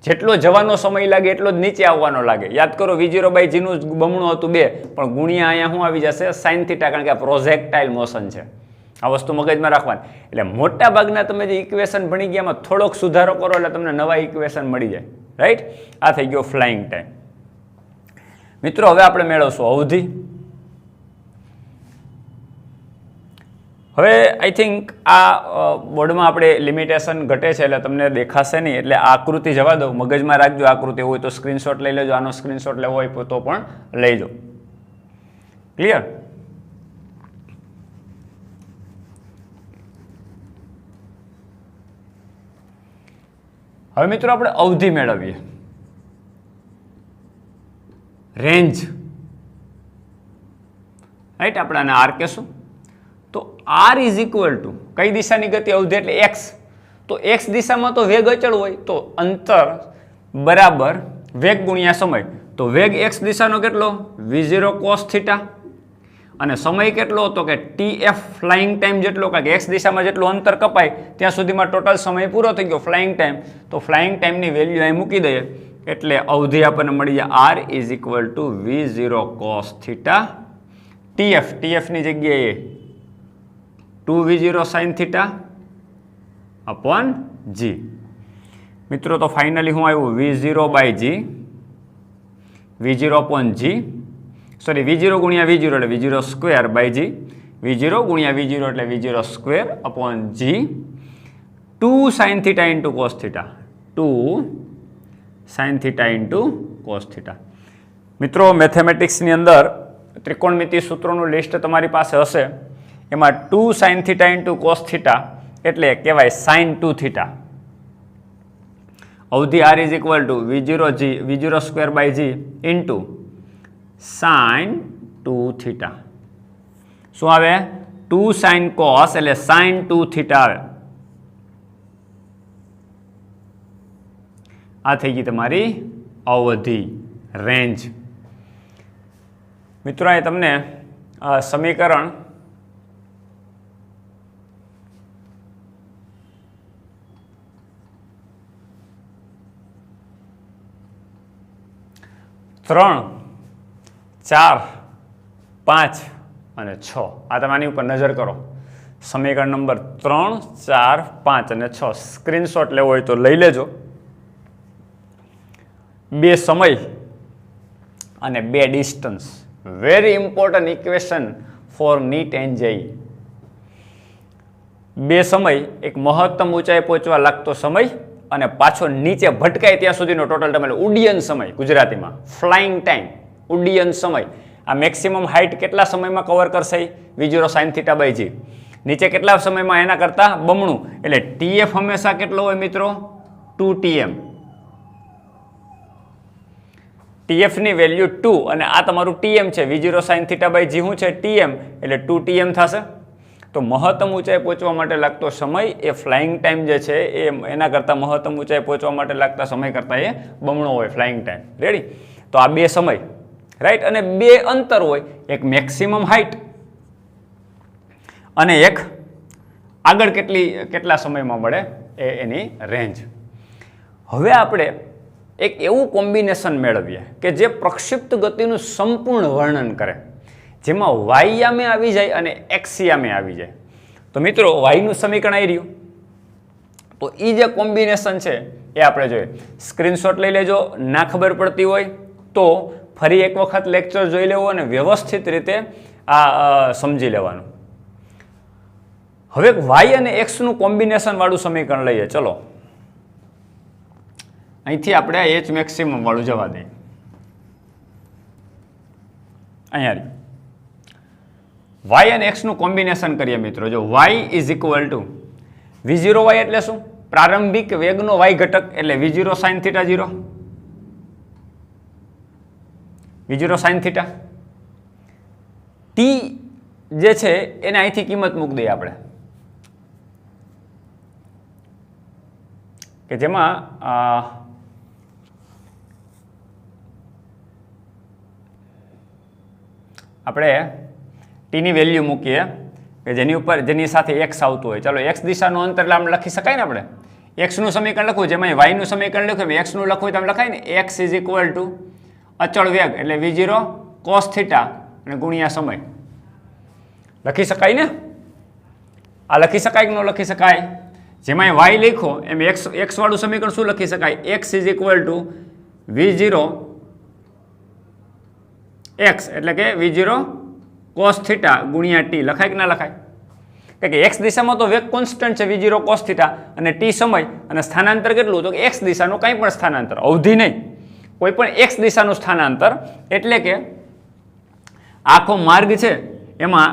જેટલો જવાનો સમય લાગે એટલો જ નીચે આવવાનો લાગે. યાદ કરો, V0 બાય જીનું બમણું હતું 2, પણ ગુણ્યા અહીંયા શું આવી જશે? સાઇન થીટા, કારણ કે આ પ્રોજેક્ટાઇલ મોશન છે. આ વસ્તુ મગજમાં રાખવાની. એટલે મોટા ભાગના તમે જે ઇક્વેશન ભણી ગયા એમાં થોડોક સુધારો કરો એટલે તમને નવા ઇક્વેશન મળી જાય. રાઈટ? આ થઈ ગયો ફ્લાઇંગ ટાઈમ. મિત્રો, હવે આપણે મેળવશું અવધિ. હવે આઈ થિંક આ બોર્ડમાં આપણે લિમિટેશન ઘટે છે એટલે તમને દેખાશે નહીં, એટલે આ આકૃતિ જવા દો. મગજમાં રાખજો. આકૃતિ હોય તો સ્ક્રીનશોટ લઈ લેજો. આનો સ્ક્રીનશોટ લેવો હોય તો પણ લઈ લો. ક્લિયર? હવે મિત્રો આપણે અવધિ મેળવીએ. રેન્જ. રાઈટ? આપણે આને આર કહેશું. તો આર ઇઝ ઇક્વલ ટુ કઈ દિશાની ગતિ? અવધિ એટલે એક્સ. તો એક્સ દિશામાં તો વેગ અચળ હોય, તો અંતર બરાબર વેગ ગુણ્યા સમય. તો વેગ એક્સ દિશાનો કેટલો? V0 cos theta. અને સમય કેટલો હતો? કે TF ફ્લાઇંગ ટાઈમ જેટલો, કારણ કે એક્સ દિશામાં જેટલું અંતર કપાય ત્યાં સુધીમાં ટોટલ સમય પૂરો થઈ ગયો ફ્લાઇંગ ટાઈમ. તો ફ્લાઇંગ ટાઈમની વેલ્યુ અહીં મૂકી દઈએ એટલે અવધિ આપણને મળી જાય R is equal to V0 cos theta TF ની જગ્યાએ 2V0 સાઇન થીટા અપોન જી. મિત્રો, તો ફાઇનલી શું આવ્યું? V0 by G, V0 upon G, sorry V0 ગુણ્યા V0 એટલે V0 square by G, V0 ગુણ્યા V0 એટલે V0 square upon G, 2 sine theta into cos theta, 2 sine theta into cos theta. મિત્રો, મેથેમેટિક્સની અંદર ત્રિકોણમિતિ સૂત્રોનું લિસ્ટ તમારી પાસે હશે. એમાં 2 sine theta into cos theta એટલે કહેવાય સાઇન 2 થીટા. અવધિ R is equal to V0 square by G into sine 2 theta. શું આવે? 2 સાઇન કોસ એટલે સાઇન 2 થીટા આવે. આ થઈ ગઈ તમારી અવધિ, રેન્જ. મિત્રો, અહીં તમને સમીકરણ ત્રણ, 4, 5 અને 6 આ તમે આની ઉપર નજર કરો. સમીકરણ નંબર 3, 4, 5 અને 6 સ્ક્રીનશોટ લેવો હોય તો લઈ લેજો. 2 સમય અને 2 distance. Very important equation for NEET and JEE. 2 સમય, એક મહત્તમ ઊંચાઈ પહોંચવા લાગતો સમય અને પાછો નીચે ભટકાય ત્યાં સુધીનો ટોટલ તમે ઉડ્ડયન સમય, ગુજરાતીમાં ફ્લાઇંગ ટાઈમ, ઉડ્ડયન સમય. આ મેક્સિમમ હાઇટ કેટલા સમયમાં કવર કરશે? V0 સાઇન થીટા બાય જી. નીચે કેટલા સમયમાં? એના કરતાં બમણું. એટલે TF હંમેશા કેટલો હોય મિત્રો? 2TM. TF ની વેલ્યુ 2 અને આ તમારું TM છે. V0 સાઇન થીટા બાય જી શું છે? TM. એટલે 2TM થશે. તો મહત્તમ ઊંચાઈ પહોંચવા માટે લાગતો સમય એ ફ્લાઇંગ ટાઈમ જે છે એના કરતાં મહત્તમ ઊંચાઈ પહોંચવા માટે લાગતા સમય કરતાં એ બમણો હોય ફ્લાઇંગ ટાઈમ. રેડી? તો આ 2 સમય, રાઈટ? અને 2 અંતર હોય, એક મેક્સિમમ હાઇટ અને એક આગળ કેટલા સમયમાં મળે એની રેન્જ. હવે આપણે એક એવું કોમ્બિનેશન મેળવીએ કે જે પ્રક્ષિપ્ત ગતિનું સંપૂર્ણ વર્ણન કરે, જેમાં વાયયામે આવી જાય અને એક્સયામે આવી જાય. તો મિત્રો, વાયનું સમીકરણ આવી રહ્યું, તો એ જે કોમ્બિનેશન છે એ આપણે જોઈએ. સ્ક્રીનશોટ લઈ લેજો. ના ખબર પડતી હોય તો ફરી એક વખત લેક્ચર જોઈ લેવો અને વ્યવસ્થિત રીતે આ સમજી લેવાનું. હવે વાય અને એક્સનું કોમ્બિનેશન વાળું સમીકરણ લઈએ. ચલો, અહીંથી આપણે આ એચ મેક્સિમમ વાળું જવા દઈએ. અહીંયા વાય અને એક્સનું કોમ્બિનેશન કરીએ મિત્રો. જો Y is equal to V0 Y એટલે શું? પ્રારંભિક વેગનો વાય ઘટક એટલે V0 sine theta 0 V0 sin theta. T જે છે એને અહીંથી કિંમત મૂકી દઈએ આપણે, કે જેમાં આપણે ટીની વેલ્યુ મૂકીએ કે જેની સાથે એક્સ આવતું હોય. ચાલો એક્સ દિશાનું અંતર એટલે આમ લખી શકાય ને, આપણે એક્સનું સમીકરણ લખવું, જેમાં વાયનું સમીકરણ લખ્યું એક્સનું લખવું તો આમ લખાય ને, એક્સ ઇઝ ઇક્વલ ટુ અચળ વેગ એટલે V0 cos થીટા અને ગુણ્યા સમય. લખી શકાય ને? આ લખી શકાય કે ન લખી શકાય? જેમાં વાય લખો એમ એક્સ વાળું સમીકરણ શું લખી શકાય? X is equal to V0 x એટલે કે V0 cos થીટા ગુણ્યા ટી. લખાય કે ના લખાય? કે એક્સ દિશામાં તો વેગ કોન્સ્ટન્ટ છે V0 cos થીટા અને ટી સમય, અને સ્થાનાંતર કેટલું? તો કે એક્સ દિશાનું કંઈ પણ સ્થાનાંતર, અવધિ નહીં, કોઈ પણ એક્સ દિશાનું સ્થાનાંતર. એટલે કે આખો માર્ગ છે એમાં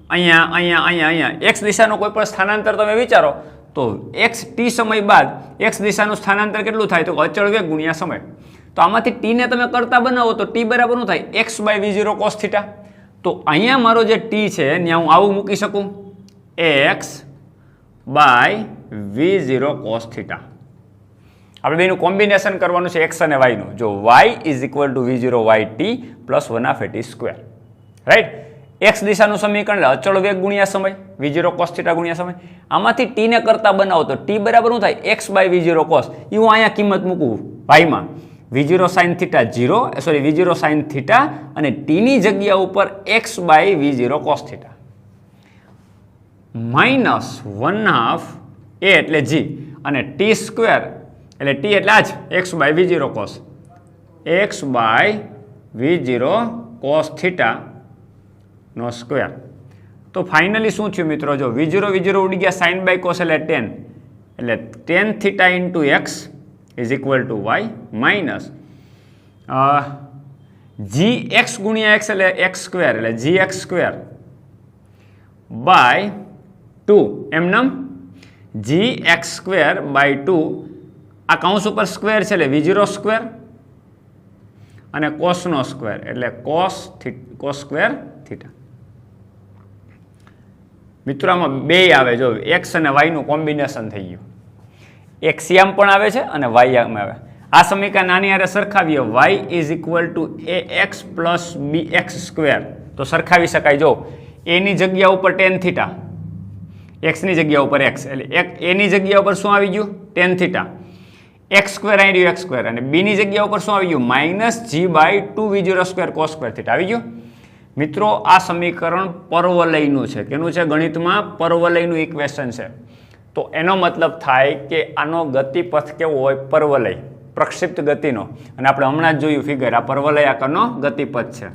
અહીંયા એક્સ દિશાનું કોઈ પણ સ્થાનાંતર તમે વિચારો તો એક્સ ટી સમય બાદ એક્સ દિશાનું સ્થાનાંતર કેટલું થાય? તો અચળ વેગ ગુણ્યા સમય. તો આમાંથી ટીને તમે કરતા બનાવો તો ટી બરાબર શું થાય? X by V0 cos theta. તો અહીંયા મારો જે ટી છે ત્યાં હું આવું મૂકી શકું, x by V0 cos theta. આપણે બેનું કોમ્બિનેશન કરવાનું છે એક્સ અને વાયનું. જો Y is equal to V0 YT plus 1/8². Right? X દિશાનું સમીકરણ એટલે અચળ વેગ ગુણ્યા સમય, V0 cos થીટા ગુણ્યા સમય. આમાંથી ટીને કરતા બનાવો તો ટી બરાબર શું થાય? X by V0 cos. એ હું અહીંયા કિંમત મૂકું વાયમાં, V0 sin theta V0 sin theta અને ટીની જગ્યા ઉપર X by V0 cos theta minus 1/2 એ એટલે જી અને ટી સ્ક્વેર એટલે ટી એટલે આ જ X by V0 cos, X by V0 cos theta નો સ્ક્વેર. તો ફાઇનલી શું થયું મિત્રો? જો V0 ઉડી ગયા, સાઇન બાય કોસ એટલે tan theta into X is equal to Y minus gx ગુણ્યા એક્સ એટલે એક્સ સ્ક્વેર એટલે gx સ્ક્વેર બાય 2 એમનમ gx સ્ક્વેર બાય 2. આ કૌંસ ઉપર સ્ક્વેર છે એટલે V0 સ્ક્વેર અને કોસનો સ્ક્વેર એટલે કોસ સ્ક્વેર થીટા. મિત્રો આમાં બે આવે, જો એક્સ અને વાયનું કોમ્બિનેશન થઈ ગયું. એક્સ યામ પણ આવે છે અને વાય યામ આવે. આ સમીકરણ આની હારે સરખાવીએ, Y is equal to ax plus bx square. તો સરખાવી શકાય. જો એની જગ્યા ઉપર tan થીટા, એક્સની જગ્યા ઉપર એક્સ એટલે એની જગ્યા ઉપર શું આવી ગયું? tan theta. એક્સ સ્ક્વેર આવી રહ્યું એક્સ સ્ક્વેર, અને બીની જગ્યા ઉપર શું આવી ગયું? Minus G by 2 V0 square cos square theta આવી ગયું. મિત્રો આ સમીકરણ પરવલયનું છે. કેનું છે? ગણિતમાં પરવલયનું ઇક્વેશન છે. તો એનો મતલબ થાય કે આનો ગતિપથ કેવો હોય? પરવલય, પ્રક્ષિપ્ત ગતિનો. અને આપણે હમણાં જ જોયું ફિગર, આ પરવલયાકારનો ગતિપથ છે.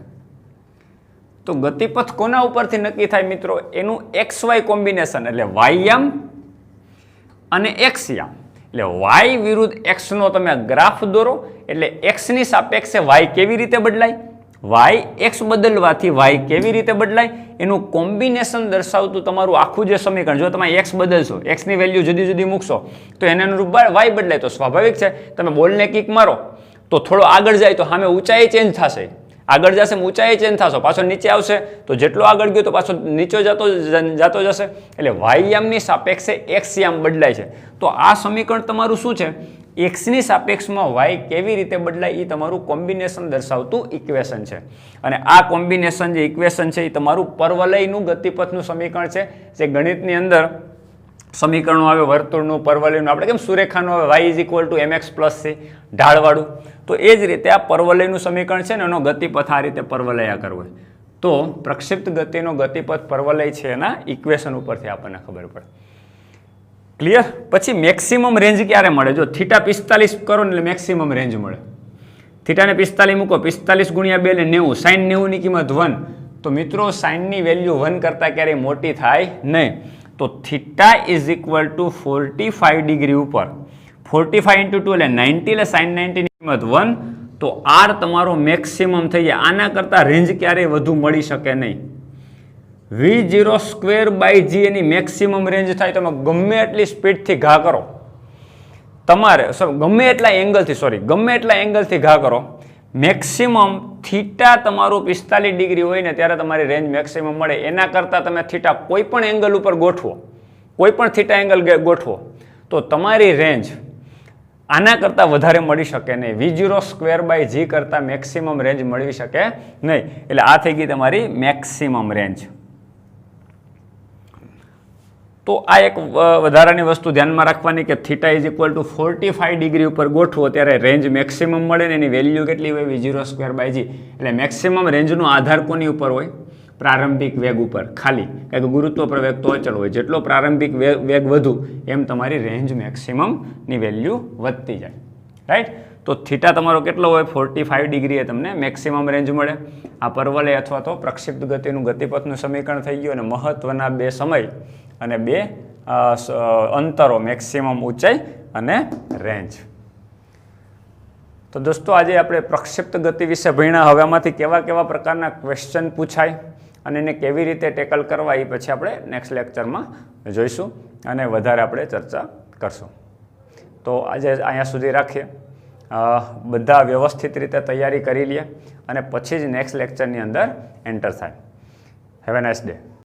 તો ગતિપથ કોના ઉપરથી નક્કી થાય મિત્રો? એનું એક્સ વાય કોમ્બિનેશન એટલે વાયયામ અને એક્સ યામ. એટલે વાય વિરુદ્ધ એક્સનો તમે ગ્રાફ દોરો એટલે એક્સની સાપેક્ષે વાય કેવી રીતે બદલાય, વાય એક્સ બદલવાથી વાય કેવી રીતે બદલાય, એનું કોમ્બિનેશન દર્શાવતું તમારું આખું જે સમીકરણ. જો તમે એક્સ બદલશો, એક્સની વેલ્યુ જુદી જુદી મૂકશો તો એને અનુરૂપ વાય બદલાય. તો સ્વાભાવિક છે તમે બોલને કિક મારો તો થોડો આગળ જાય તો સામે ઊંચાઈ ચેન્જ થશે, આગળ જશે ઊંચાઈ ચેન્જ થશો, પાછો નીચે આવશે તો જેટલો આગળ ગયો તો પાછો નીચે જતો જશે. એટલે વાયયામની સાપેક્ષે એક્સ યામ બદલાય છે. તો આ સમીકરણ તમારું શું છે? એક્સની સાપેક્ષમાં વાય કેવી રીતે બદલાય એ તમારું કોમ્બિનેશન દર્શાવતું ઇક્વેશન છે. અને આ કોમ્બિનેશન જે ઇક્વેશન છે એ તમારું પરવલયનું ગતિપથનું સમીકરણ છે. જે ગણિતની અંદર સમીકરણો આવે વર્તુળનું, પરવલયનું, આપણે કેમ સુરેખાનું આવે Y is equal to mx plus c ઢાળવાળું, તો એ જ રીતે આ પરવલયનું સમીકરણ છે ને એનો ગતિપથ આ રીતે પરવલયાકાર હોય. તો પ્રક્ષિપ્ત ગતિનો ગતિપથ પરવલય છે એના ઇક્વેશન ઉપરથી આપણને ખબર પડે. ક્લિયર? પછી મેક્સિમમ રેન્જ ક્યારે મળે? જો થીટા 45 કરો ને એટલે મેક્સિમમ રેન્જ મળે. થીટાને 45 મૂકો, 45 ગુણ્યા 2 એટલે 90, સાઇન 90 ની કિંમત 1. તો મિત્રો સાઇનની વેલ્યુ 1 કરતાં ક્યારેય મોટી થાય નહીં. તો theta is equal two 45 degree ઉપર 45 ઇન્ટુ 2 એટલે 90 એટલે સાઇન 90 ની કિંમત 1. તો આર તમારો મેક્સિમમ થઈ જાય. આના કરતાં રેન્જ ક્યારેય વધુ મળી શકે નહીં. V0 સ્ક્વેર બાય જી એની મેક્સિમમ રેન્જ થાય. તમે ગમે એટલી સ્પીડથી ઘા કરો, તમારે ગમે એટલા એંગલથી ઘા કરો, મેક્સિમમ થીટા તમારું 45 ડિગ્રી હોય ને ત્યારે તમારી રેન્જ મેક્સિમમ મળે. એના કરતાં તમે થીટા કોઈ પણ એંગલ ઉપર ગોઠવો, કોઈ પણ થીટા એંગલ ગોઠવો તો તમારી રેન્જ આના કરતાં વધારે મળી શકે નહીં. V0² કરતાં મેક્સિમમ રેન્જ મળી શકે નહીં. એટલે આ થઈ ગઈ તમારી મેક્સિમમ રેન્જ. તો આ એક વધારાની વસ્તુ ધ્યાનમાં રાખવાની કે થીટા =45 ડિગ્રી ઉપર ગોઠવો ત્યારે રેન્જ મેક્સિમમ મળે ને એની વેલ્યુ કેટલી હોય? V0²g. એટલે મેક્સિમમ રેન્જનો આધાર કોની ઉપર હોય? પ્રારંભિક વેગ ઉપર ખાલી. કારણ કે ગુરુત્વ પ્રવેગ તો અચળ હોય. જેટલો પ્રારંભિક વેગ વધુ એમ તમારી રેન્જ મેક્સિમમની વેલ્યુ વધતી જાય. રાઈટ? તો થીટા તમારો કેટલો હોય? 45 ડિગ્રીએ તમને મેક્સિમમ રેન્જ મળે. આ પરવલય અથવા તો પ્રક્ષિપ્ત ગતિનું ગતિપથનું સમીકરણ થઈ ગયું. અને મહત્વના બે સમય અને બે અંતરો મેક્સિમમ ઊંચાઈ અને રેન્જ. તો દોસ્તો આજે આપણે પ્રક્ષિપ્ત ગતિ વિશે ભણ્યા. હવે આમાંથી કેવા કેવા પ્રકારના ક્વેશ્ચન પૂછાય અને એને કેવી રીતે ટેકલ કરવા એ પછી આપણે નેક્સ્ટ લેક્ચરમાં જોઈશું અને વધારે આપણે ચર્ચા કરશું. તો આજે અહીંયા સુધી રાખીએ. બધા વ્યવસ્થિત રીતે તૈયારી કરી લઈએ અને પછી જ નેક્સ્ટ લેક્ચરની અંદર એન્ટર થાય. Have a nice day.